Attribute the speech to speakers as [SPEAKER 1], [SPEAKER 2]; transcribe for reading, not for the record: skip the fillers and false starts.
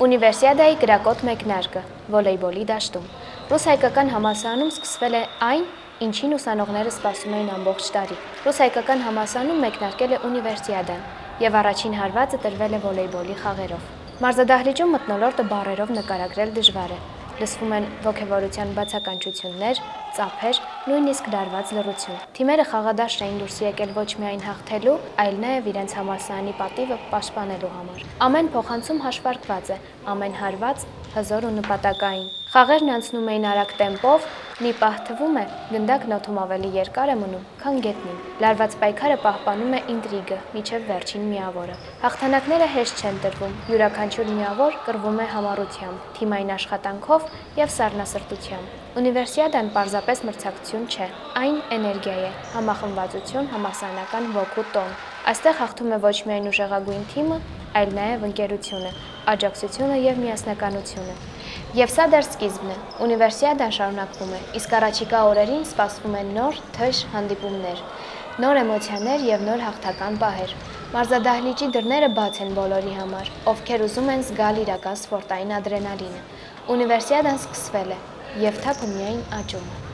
[SPEAKER 1] Ունիվերսիադայի կրակոտ մեկնարկը վոլեյբոլի դաշտում։ Ռուս-հայկական համալսարանում սկսվել է այն, ինչին ուսանողները սպասում էին ամբողջ տարի։ Ռուս-հայկական համալսարանում մեկնարկել է ունիվերսիադան, եւ առաջին հարվածը տրվել է վոլեյբոլի խաղերով։ Մարզադահլիճում մթնոլորտը բառերով նկարագրել դժվար է։ Լսվում են ոգևորության բացականչություններ, ծափեր, նույնիսկ լարված լռություն։ Թիմերը խաղադաշտ էին դուրս եկել ոչ միայն հաղթելու, այլ նաև իրենց համալսարանի պատիվը պաշտպանելու համար։ Ամեն փոխանցում հաշվարկված է, ամեն հարված հզոր ու նպատակային։ Խաղերն անցնում էին արագ տեմպով, մի պահ թվում է, գնդակն օդում ավելի երկար է մնում, քան գետնին։ Լարված պայքարը պահպանում է ինտրիգը մինչև վերջին միավորը։ Հաղթանակները հեշտ չեն տրվում, յուրաքանչյուր միավոր կռվում է համառությամբ, թիմային աշխատանքով եւ սառնասրտությամբ։ Ունիվերսիադան պարզապես մրցակցություն չէ, այն էներգիա է, համախմբվածություն, համասարանական ոգու տոն։ Այստեղ հաղթում է ոչ միայն ուժեղագույն թիմը, այլ նաև ընկերությունը, աջակցությունը եւ միասնականությունը։ Եվ սա դեռ սկիզբն է։ Ունիվերսիադան շարունակվում է, իսկ առաջիկա օրերին սպասվում են նոր թեժ հանդիպումներ, նոր էմոցիաներ եւ նոր հաղթական պահեր։ Մարզադահլիճի դռները բաց են բոլորի համար, ովքեր ուզում են զգալ իրական սպորտային ադրենալինը։ Ունիվերսիադան սկսվել է, եւ թափը միայն աճում է։